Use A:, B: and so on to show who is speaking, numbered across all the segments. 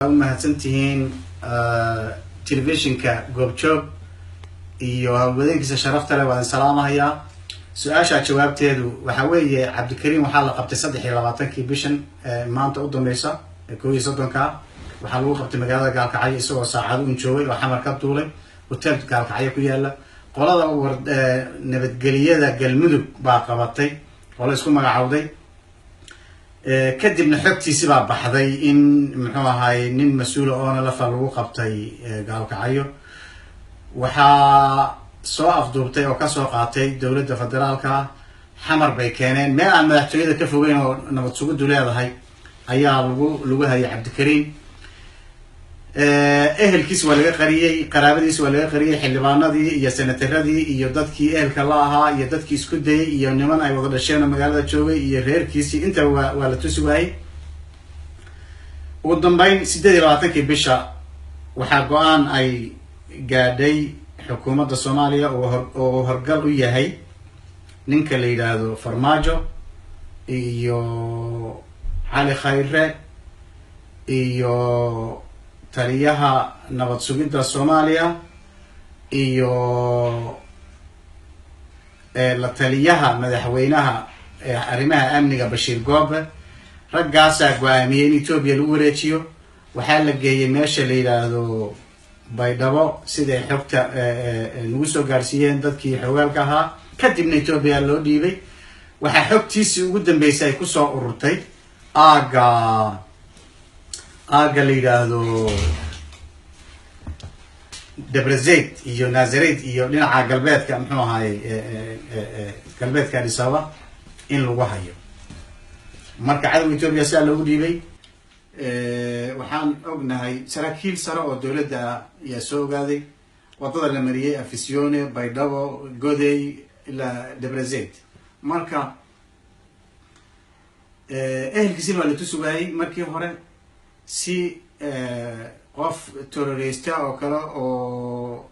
A: mahadsantihiin telefishinka goobjoog iyo haweenkiisa sharafta leh waan salaamahayaa. su-aasha jawaabteedu waxa weeye Cabdikariim waxaa la qabtay 23 bishan maanta u dambaysa 31 waxaa lagu qabtay magaalada Gaalkacyo isagoo saacado u joogay oo xamar ka duulay hotel Gaalkacyo ku yaala. qolada nabadgeliyada Galmudug baa qabatay oo la isku magacaawday kadibna xogtiisi baa baxday in muxuu ahaay nin mas'uul oo la lagu qabtay Gaalkacyo. waxaa soo afduubtay oo ka soo qaatay dawladda federaalka xamar bay keeneen meel aan madaxtooyada ka fogeyn oo nabad sugid leedahay ayaa lagu hayay Cabdikariim. ehelkiis waa laga qariyay, qaraabadiis waa laga qariyay, xildhibaanadii iyo senataradii iyo dadkii ehelka la ahaa iyo dadkii isku dayay iyo niman ay wada dhasheen magaalada joogay iyo reerkiisii inta waa la tusi waayay. ugu dambeyn 28 bisha waxaa go-aan ay gaadhay xukuumadda Soomaaliya oo horgal u yahay ninka la yiraahdo Farmaajo iyo Cali Khayre iyo taliyaha nabad sugidda Soomaaliya iyo la taliyaha madaxweynaha arrimaha amniga Bashiir Goobe. raggaas go'aamiyay in Itoobiya lagu wareejiyo. waxaa la geeyay meesha la yiraahdo Baydhabo sida xogta lagu soo gaarsiiyeen dadkii xogaalka ahaa. kadibna Itoobiya loo dhiibay. waxaa xogtiisii ugu dambeysay ku soo ururtay aaga la yiraahdo Debrecen iyo Nazareth iyo dhinaca galbeedka muxuu ahaay galbeedka Addis Ababa in lagu hayo. marka cadawga Itoobiya si loogu dhiibay waxaan ognahay saraakiil sare oo dawladda ayaa soo ogaaday wadada la mariyay Afisione, Baydhabo, Goday ila Debrecen. marka ehelkiisii waa la tusugaayay markii hore si qof terrorista oo kale oo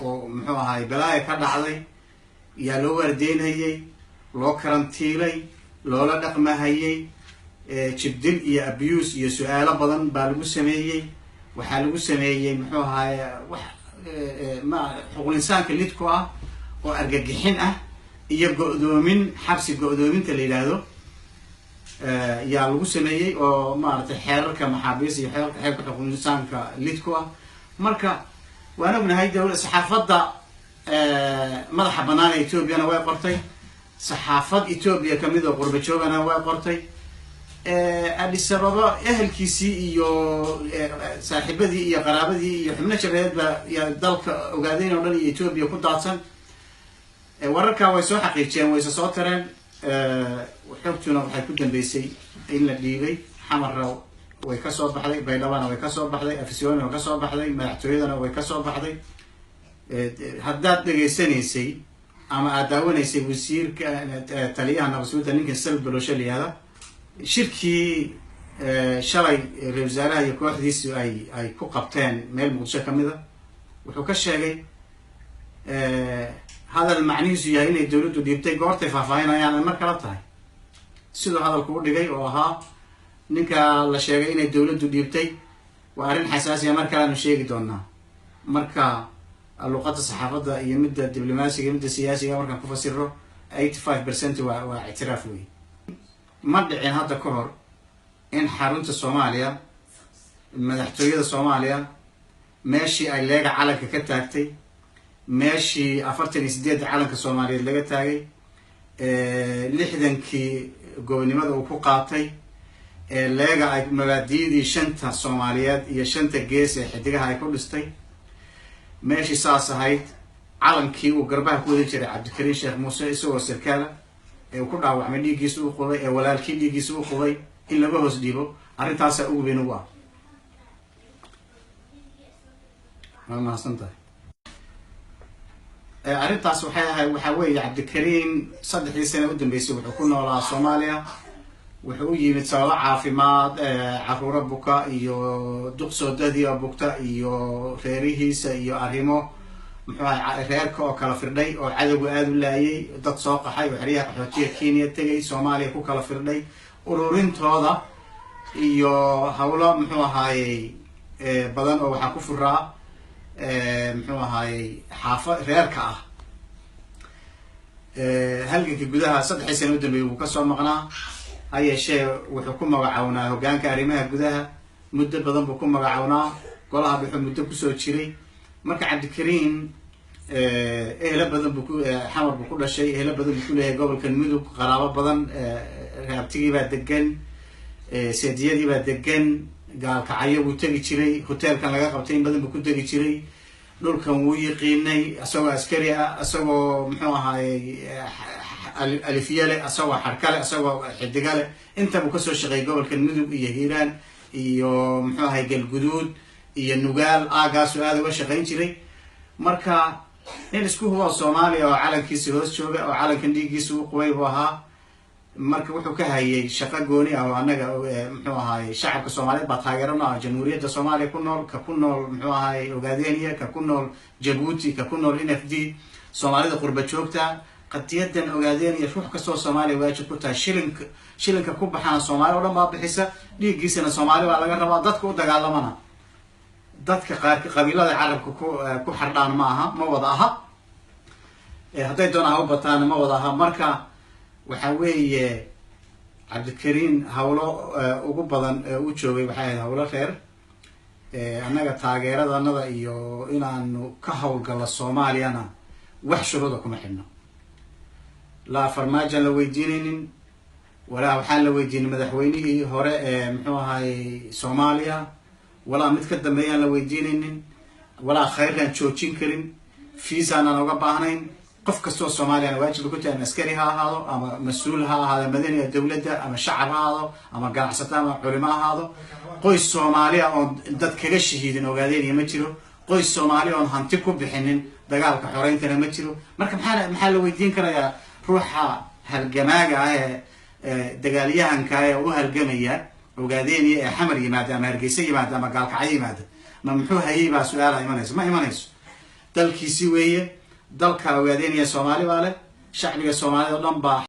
A: muxuu ahaay balaaya ka dhacday yaa loo waardeynayay, loo karantiilay, loola dhaqmahayay, jibdil iyo abuse iyo su'aalo badan baa lagu sameeyay. waxaa lagu sameeyay muxuu ahaay wax xuquuq insaanka lidku ah oo argagixin ah iyo go'doomin xabsi go'doominta la yiraahdo yaa lagu sameeyay oo maaragtay xeerarka maxaabiis iyo xeerarka xuquuq insaanka lidku ah. marka waan ognahay dawladda saxaafadda madaxa bannaan ee Itoobiyana way qortay, saxaafad Itoobiya kamid oo qurba joogana way qortay. Addis Ababa ehelkiisii iyo saaxiibadii iyo qaraabadii iyo xubno jareed baa dalka ogaadeen oo dhan iyo Itoobiya ku daadsan. wararka way soo xaqiijiyeen, way soo tareen. xogtuna waxay ku dambeysay in la dhiibay xamarra way ka soo baxday, Baydhabana way ka soo baxday, Afisione way ka soo baxday, madaxtooyadana way ka soo baxday. haddaad dhageysanaysay ama aad daawanaysay wasiirka taliyaha nabad sugidda ninka Salib Baloshe la yiraahdo shirkii shalay ra'iisul wasaaraha iyo kooxdiisu ay ku qabteen meel Muqdisho kamid ah, wuxuu ka sheegay hadal macnihiisu yahay inay dawladdu dhiibtay goortay faahfaahinayaan mar kala tahay sidoo hadalku u dhigay oo ahaa ninka la sheegay inay dawladdu dhiibtay waa arrin xasaasi ah mar kale aanu sheegi doonaa. marka luqadda saxaafadda iyo midda diblomaasiga midda siyaasiga markaan ku fasiro 85% waa ictiraaf weey. ma dhicin hadda ka hor in xarunta Soomaaliya madaxtooyada Soomaaliya meeshii ay leega calanka ka taagtay, meeshii 48 calanka Soomaaliyeed laga taagay, 60kii gobonimada uu ku qaatay, leega ay magaadiidii shanta Soomaaliyeed iyo shanta gees ee xidigaha ay ku dhistay, meeshii saas ahayd calankii uu garbaha ku wada jiray Cabdikariim Sheekh Muuse isagoo sarkaala ee ku dhaawacmay dhiiggiisa uu qubay ee walaalkii dhiiggiisa uu qubay in laga hoos dhiibo. arrintaas ugu weyn waa ma santahay. arrintaas waxa weeye Cabdikariim 3 sano u dambeysay wuxuu ku noolaa Soomaaliya. wuxuu u yimid sababo caafimaad, caruura buka iyo duqsoodadii bugta iyo reerihiisa iyo arrimo muxuu ahaay reerka oo kala firdhay oo cadawga aad u laayay, dad soo qaxay oo xiriyaha qaxootiga Kenya tagay, Soomaaliya ku kala firdhay, ururintooda iyo hawlo muxuu ahaay badan oo waxaa ku furaa muxuu ahaayey reerka ah. halgankii gudaha 3 sano u dambeeyay wuu kasoo maqnaa, ha yeeshee wuxuu ku magacawnaa hoggaanka arrimaha gudaha muddo badan buu ku magacawnaa, golaha wuxuu muddo kusoo jiray. marka cabdikariin ehla badan buu xamar buu ku dhashay, ehla badan buu ku leeyahay gobolkan mudug, qaraabo badan, raabtigii baa degan, seediyadii baa degan, gaalkacyo buu tegi jiray, hoteelkan laga qabtay in badan buu ku tegi jiray, dhulkan wuu yiqiinay asagoo askari ah, asagoo muxuu ahaayey alifyale, asagoo xarkale, asagoo xidigale, inta buu kasoo shaqeeyay gobolkan mudug iyo hiiraan iyo muxuu ahaay galguduud iyo nugaal, aagaasu aada uga shaqayn jiray. marka nin isku hubo Soomaaliya oo calankiisa hoos jooga oo calankan dhiiggiisa u qubay buu ahaa. marka wuxuu ka hayay shaqo gooni ah oo anaga muxuu ahaay shacabka Soomaaliyeed baa taageerana jamhuuriyadda Soomaaliya ku nool, ka ku nool muxuu ahaay Ogaadeniya, ka ku nool Djibouti, ka ku nool NFD, Soomaalida qurba joogta. qadiyadan Ogaadeniya ruux kastoo Soomaaliya waajib ku tahay, shilinka ku baxana Soomaali oo dhan baa bixisa, dhiiggiisana Soomaali baa laga rabaa. dadka u dagaalamana dadka qabiilada carabka ku xardhaan ma aha, ma wada aha, hadday doonaan ha u bataan ma wada aha. marka waxa weeye cabdikariin hawlo ugu badan u joogay waxay ahayd hawlo reer. annaga taageeradanada iyo inaanu ka hawlgallo Soomaaliyana wax shuruuda kuma xidhno, laa farmaajan la weydiinaynin, walaa waxaan la weydiinin madaxweynihii hore muxuu ahaayey Soomaaliya, walaa mid ka dambeeyaan la weydiinaynin, walaa khayraan joojin karin, fiisaanan uga baahnayn. qof kastoo Soomaaliyana waajib ku tahay askari ha ahaado ama mas-uul ha ahaado madani dawladda ama shacab ha ahaado ama ganacsato ama culimo ha ahaado. qoys Soomaaliya oo dad kaga shahiidin Ogaadeniya ma jiro, qoys Soomaaliya oo hanti ku bixinin dagaalka xoreyntana ma jiro. marka maxaa la weydiin karayaa ruuxa halgamaaga ah ee dagaalyahanka ah ee u halgamaya Ogaadeniya ee xamar yimaada ama Hargeysa yimaada ama gaalkacyo yimaada ma muxuu hayay baa su'aalaha imanayso? ma imanayso. dalkiisi weeye, dalka Ogaadeniya Soomaali baa leh, shacbiga Soomaalida oo dhan baa